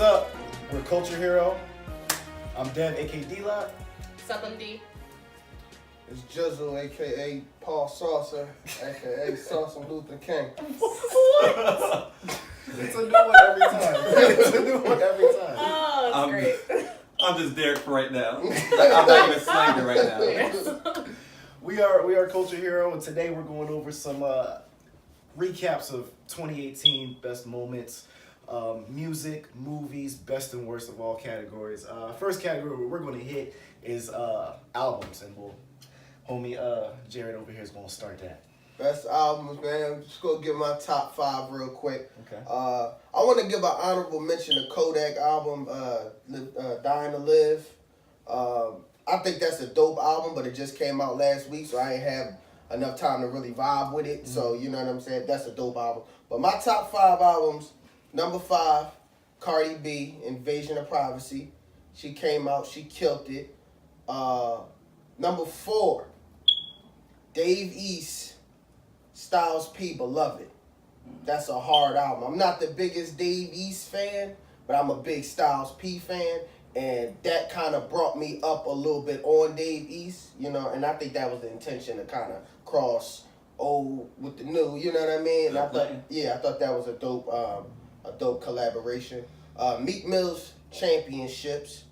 up? We're Culture Hero. I'm Dev, aka D-Lot. Sup, I'm D. It's Jizzle, aka Paul Saucer, aka Sauce and Luther King. What? It's a new one every time. It's a new one every time. Oh, that's great. I'm just Derek for right now. I'm not even slanging right now. We are Culture Hero, and today we're going over some recaps of 2018 best moments, music, movies, best and worst of all categories. First category we're going to hit is albums, and homie Jared over here is going to start that. Best albums, man. I'm just gonna give my top 5 real quick. Okay. I want to give an honorable mention to Kodak album, Dying to Live. I think that's a dope album, but it just came out last week, so I ain't have enough time to really vibe with it. Mm-hmm. So you know what I'm saying? That's a dope album. But my top 5 albums, number 5, Cardi B, Invasion of Privacy. She came out, she killed it. Number 4, Dave East, Styles P, Beloved. That's a hard album. I'm not the biggest Dave East fan, but I'm a big Styles P fan, and that kind of brought me up a little bit on Dave East, you know, and I think that was the intention to kind of cross old with the new, you know what I mean? And I thought that was a dope collaboration. Meek Mill's Championships.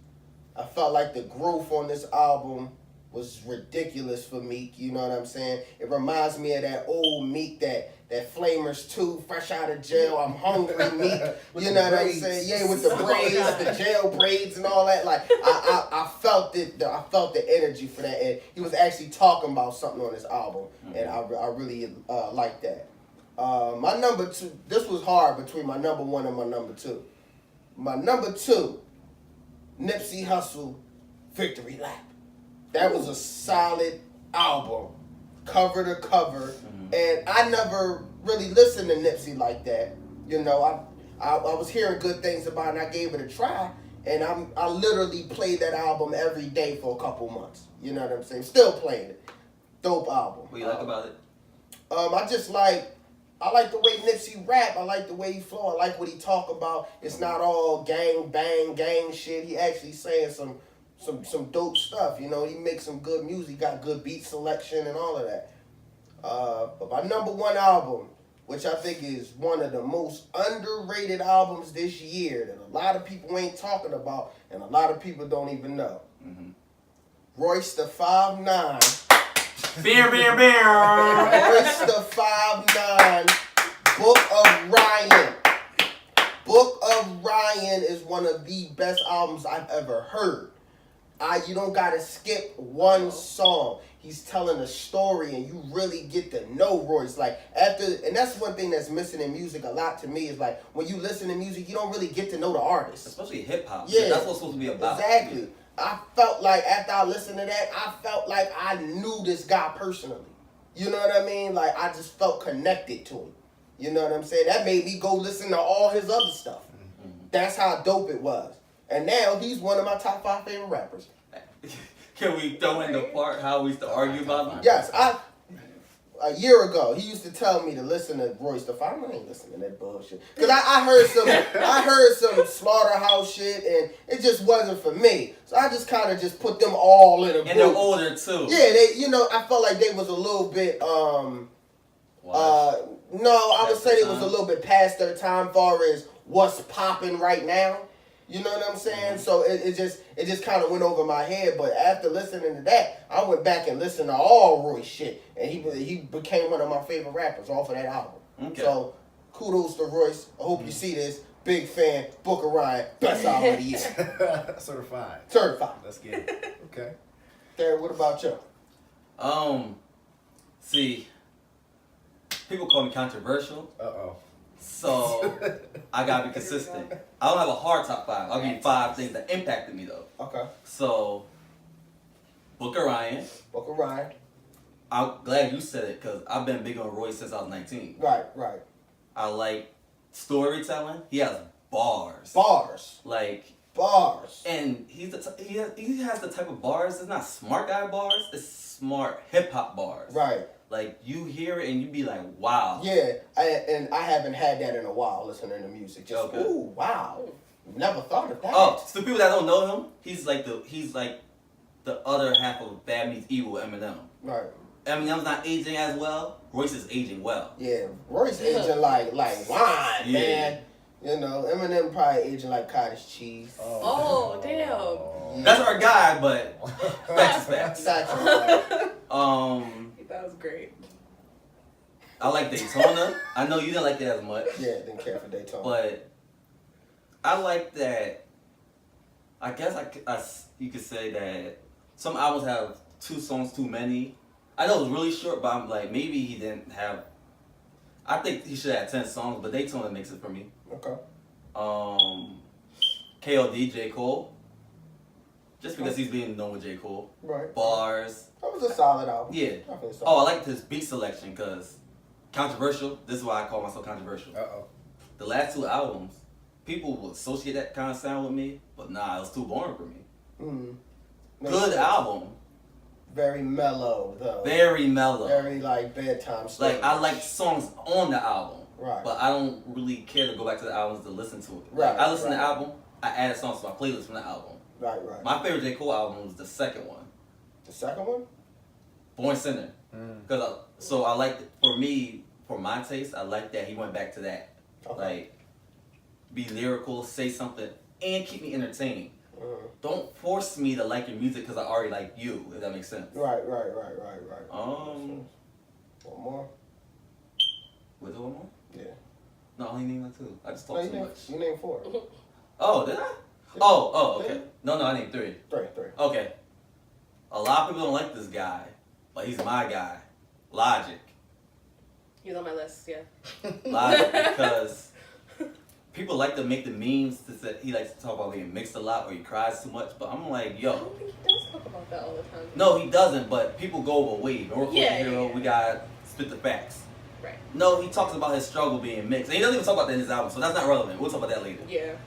I felt like the growth on this album was ridiculous for Meek, you know what I'm saying? It reminds me of that old Meek, that Flamers 2, fresh out of jail, I'm hungry Meek, you know what I'm saying? Yeah, with the braids, the jail braids and all that. Like, I felt it, I felt the energy for that, and he was actually talking about something on this album, and I really liked that. My number 2, this was hard between my number 1 and my number 2. My number 2, Nipsey Hussle, Victory Lap. That was a solid album, cover to cover, and I never really listened to Nipsey like that. You know, I was hearing good things about it, and I gave it a try, and I literally played that album every day for a couple months. You know what I'm saying? Still playing it. Dope album. What do you like about it? I like the way Nipsey rap. I like the way he flow. I like what he talk about. It's not all gang bang gang shit. He actually saying some dope stuff, you know. He makes some good music, got good beat selection and all of that. But my number 1 album, which I think is one of the most underrated albums this year that a lot of people ain't talking about and a lot of people don't even know. Royce the 5'9". Beer. Royce the 5'9", Book of Ryan. Book of Ryan is one of the best albums I've ever heard. You don't gotta skip one song. He's telling a story, and you really get to know Royce. Like and that's one thing that's missing in music a lot to me is like when you listen to music, you don't really get to know the artist, especially hip hop. Yeah, that's what's supposed to be about. Exactly. I felt like after I listened to that, I felt like I knew this guy personally. You know what I mean? Like I just felt connected to him. You know what I'm saying? That made me go listen to all his other stuff. That's how dope it was. And now he's one of my top 5 favorite rappers. Can we throw in the part how we used to argue about him? Yes, a year ago he used to tell me to listen to Royce the 5'9". I ain't listening to that bullshit because I heard some Slaughterhouse shit and it just wasn't for me. So I just kind of just put them all in a group. And they're older too. Yeah, I felt like they was a little bit no, I would say they was a little bit past their time far as what's popping right now. You know what I'm saying? So it just kind of went over my head. But after listening to that, I went back and listened to all Royce shit, and he became one of my favorite rappers off of that album. Okay. So kudos to Royce. I hope you see this. Big fan. Book of Ryan. Best album of the year. Certified. Let's get it. Okay. Derek, what about you? See, people call me controversial. Uh-oh. So I gotta be consistent. I don't have a hard top 5. I'll give you 5 things that impacted me though. Okay. So Book of Ryan. I'm glad you said it because I've been big on Royce since I was 19. Right. I like storytelling. He has bars. And he has the type of bars. It's not smart guy bars. It's smart hip hop bars. Right. Like, you hear it and you be like, wow. Yeah, I haven't had that in a while, listening to music. Just, ooh, wow. Never thought of that. Oh, so people that don't know him, he's like the other half of Bad Meets Evil Eminem. Right. Eminem's not aging as well. Royce is aging well. Yeah, Royce aging like wine, man. You know, Eminem probably aging like cottage cheese. Oh damn. Yeah. That's our guy, but facts is facts. Gotcha. That was great. I like Daytona. I know you didn't like that as much. Yeah, didn't care for Daytona. But I like that. I guess you could say that some albums have 2 songs too many. I know it was really short, but I'm like, maybe he didn't have. I think he should have 10 songs, but Daytona makes it for me. Okay. KOD, J. Cole. Just because he's being known with J. Cole. Right. Bars. That was a solid album. Yeah. Definitely solid. Oh, I like his beat selection because controversial. This is why I call myself controversial. The last 2 albums, people would associate that kind of sound with me, but nah, it was too boring for me. Mm. Good album. Very mellow though. Very mellow. Very like bedtime story. Like I like songs on the album. Right. But I don't really care to go back to the albums to listen to it. Right. Like, I listen to the album, I added songs to my playlist from the album. Right. My favorite J. Cole album was the second one. The second one? Born Sinner. So I like, for me, for my taste, I like that he went back to that. Okay. Like, be lyrical, say something, and keep me entertained. Don't force me to like your music because I already like you, if that makes sense. Right. One more? Was it one more? Yeah. No, I only named like 2. I just talked too much. You named 4. Oh, did I? Oh, okay. No, I named 3. 3. Okay. A lot of people don't like this guy, but he's my guy. Logic. He's on my list, yeah. Logic, because people like to make the memes to say he likes to talk about being mixed a lot or he cries too much, but I'm like, I yo. don't think he does talk about that all the time. No, he doesn't, but people go away. North Hero, yeah. We gotta spit the facts. Right. No, he talks about his struggle being mixed. And he doesn't even talk about that in his album, so that's not relevant. We'll talk about that later. Yeah.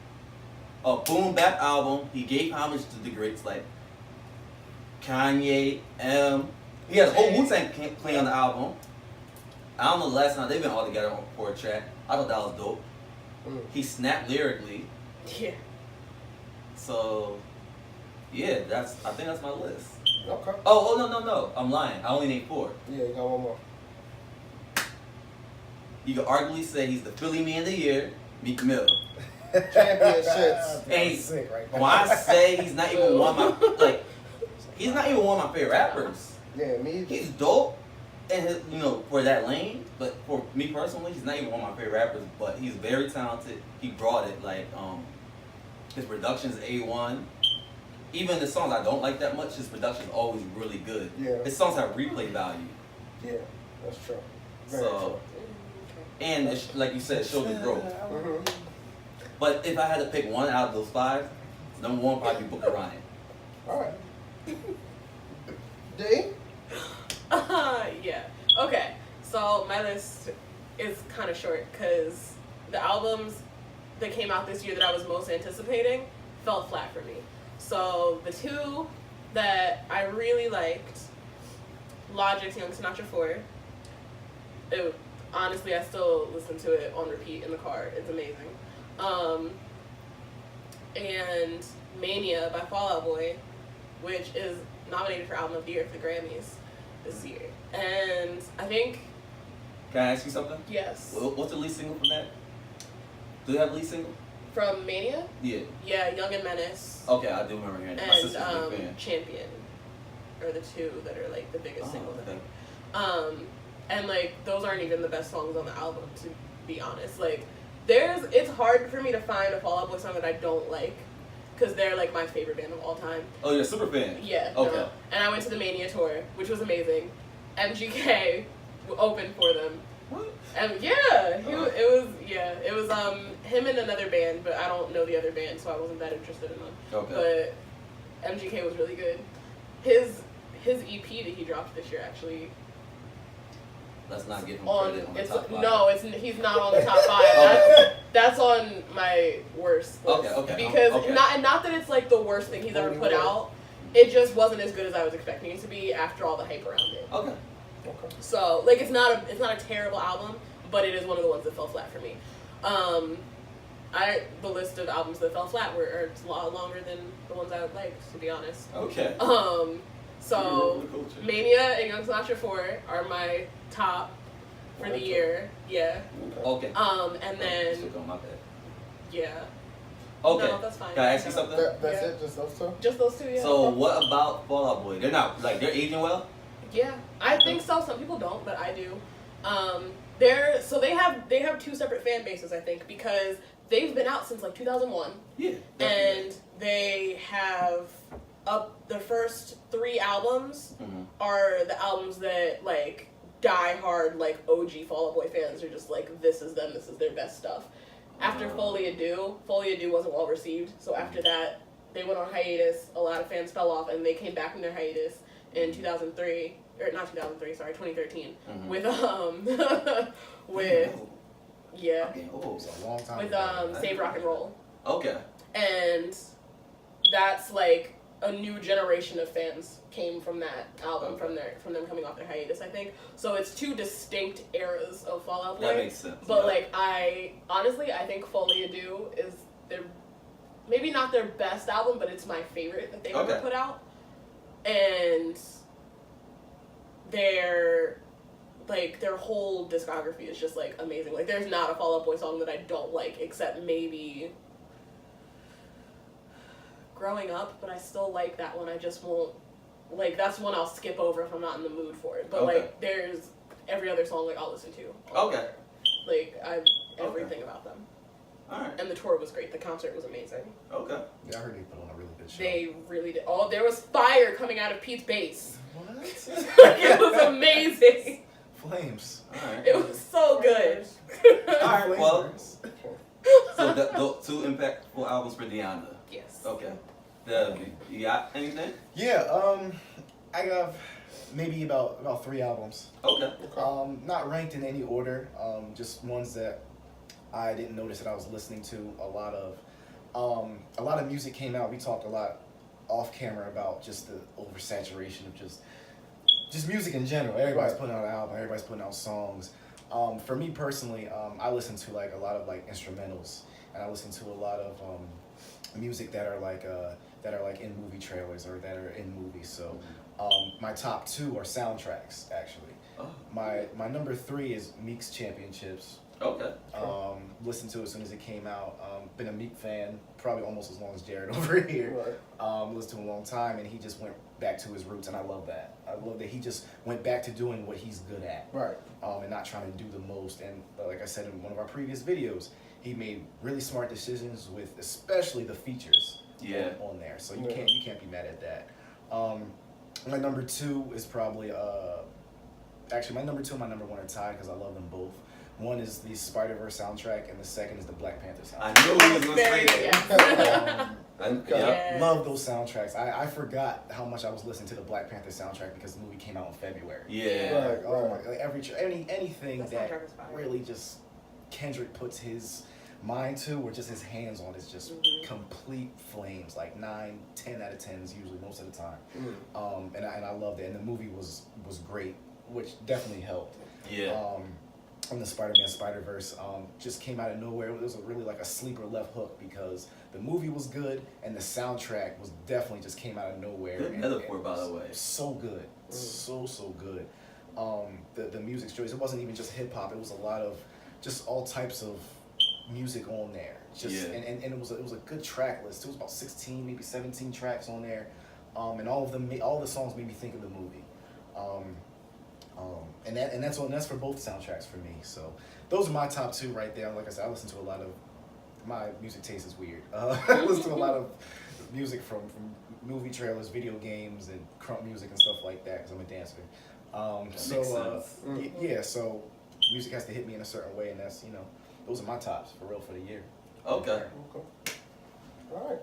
A boom bap album. He gave homage to the greats like Kanye, He has a whole Wu-Tang Clan on the album. I don't know the last time they've been all together for a track. I thought that was dope. He snapped lyrically. Yeah. So, yeah, I think that's my list. Okay. Oh, no. I'm lying. I only named 4. Yeah, you got one more. You could arguably say he's the Philly Man of the Year, Meek Mill. Championships. And when I say he's not even one of my he's not even one of my favorite rappers. Yeah, me. He's dope, and for that lane. But for me personally, he's not even one of my favorite rappers. But he's very talented. He brought it. His production's A1. Even the songs I don't like that much, his production's always really good. Yeah. His songs have replay value. Yeah, that's true. Very So, and like you said, it showed the growth. true. But if I had to pick one out of those 5, number 1 probably Booker Ryan. All right. D? Yeah. Okay. So my list is kind of short because the albums that came out this year that I was most anticipating fell flat for me. So the 2 that I really liked, Logic's Young Sinatra 4. Honestly, I still listen to it on repeat in the car. It's amazing. And Mania by Fall Out Boy, which is nominated for Album of the Year for the Grammys this year. And I think... Can I ask you something? Yes. What's the lead single from that? Do they have a lead single? From Mania? Yeah. Yeah, Young and Menace. Okay, I do remember hearing that. My sister's a big fan. Champion are the 2 that are like the biggest singles, I okay. think. And like those aren't even the best songs on the album, to be honest. Like it's hard for me to find a Fall Out Boy song that I don't like, because they're like my favorite band of all time. Oh, you're a super fan? Yeah. Okay. No. And I went to the Mania tour, which was amazing. MGK opened for them. What? And yeah, it was him and another band, but I don't know the other band, so I wasn't that interested in them. Okay. But MGK was really good. His EP that he dropped this year actually. Let's not give him credit on the top 5. No, he's not on the top 5. That's on my worst list. Okay. Because okay. not that it's like the worst thing he's ever put out. It just wasn't as good as I was expecting it to be after all the hype around it. Okay. So like it's not a terrible album, but it is one of the ones that fell flat for me. the list of albums that fell flat are a lot longer than the ones I would like, to be honest. Okay. So Mania and Young Sinatra 4 are my top for the year. Yeah. Okay. And then my bad. yeah. Okay. No, that's fine. Can I ask you something? That's it. Just those two. Just those two. Yeah. So what about Fall Out Boy? They're not like they're aging well. Yeah, I think so. Some people don't, but I do. They have two separate fan bases, I think, because they've been out since like 2001. Yeah. And they have the first 3 albums are the albums that like die hard like OG Fall Out Boy fans are just like, this is them, this is their best stuff. After Folie à Deux wasn't well received, so after that they went on hiatus. A lot of fans fell off, and they came back from their hiatus in 2013 with with yeah, It's a long time with ago. Save Rock and Roll. Okay. And that's like a new generation of fans came from that album, from them coming off their hiatus, I think. So it's 2 distinct eras of Fall Out Boy. That makes sense. But like I think Folie à Deux is their maybe not their best album, but it's my favorite that they've ever put out. And their whole discography is just like amazing. Like there's not a Fall Out Boy song that I don't like, except maybe Growing Up, but I still like that one. I just won't like, that's one I'll skip over if I'm not in the mood for it. But like there's every other song like I'll listen to. Okay. Like everything about them. Alright. And the tour was great. The concert was amazing. Okay. Yeah, I heard they put on a really good show. They really did. Oh, there was fire coming out of Pete's bass. What? It was amazing. Flames. Alright. It was so good. Alright, well. Flamers. So those 2 impactful albums for Diona. Yes. Okay. You got anything? Yeah, I got maybe about 3 albums. Okay. Not ranked in any order. Just ones that I didn't notice that I was listening to a lot of music came out. We talked a lot off camera about just the oversaturation of just music in general. Everybody's putting out an album. Everybody's putting out songs. For me personally, I listen to like a lot of like instrumentals, and I listen to a lot of music that are like in movie trailers or that are in movies. So my top 2 are soundtracks actually. Oh. My number 3 is Meek's Championships. Okay. Listened to it as soon as it came out. Been a Meek fan probably almost as long as Jared over here. Right. Listened to him a long time, and he just went back to his roots, and I love that. I love that he just went back to doing what he's good at. Right. And not trying to do the most. And like I said in one of our previous videos, he made really smart decisions with especially the features on there. So you can't be mad at that. My number 2 is probably actually my number 2 and my number 1 are tied because I love them both. One is the Spider-Verse soundtrack, and the second is the Black Panther soundtrack. I knew he was going to say that. Love those soundtracks. I forgot how much I was listening to the Black Panther soundtrack because the movie came out in February. Yeah. Like, oh my, like anything That that soundtrack is fire. really just Kendrick puts his mind to or just his hands on is just complete flames. Like 9, 10 out of 10s usually most of the time. And I loved it. And the movie was great, which definitely helped. Yeah. From the Spider-Man Spider-Verse just came out of nowhere. It was really like a sleeper left hook because the movie was good and the soundtrack was definitely just came out of nowhere. Good metaphor, by the way. So good, so good. The music's choice. It wasn't even just hip hop. It was a lot of just all types of music on there. And it was a good track list. It was about 16, maybe 17 tracks on there, and all the songs made me think of the movie. And that's for both soundtracks for me. So those are my top 2 right there. Like I said, I listen to a lot of my music taste is weird. I listen to a lot of music from movie trailers, video games, and crunk music and stuff like that because I'm a dancer. So music has to hit me in a certain way, and that's those are my tops for real for the year. Okay. All right.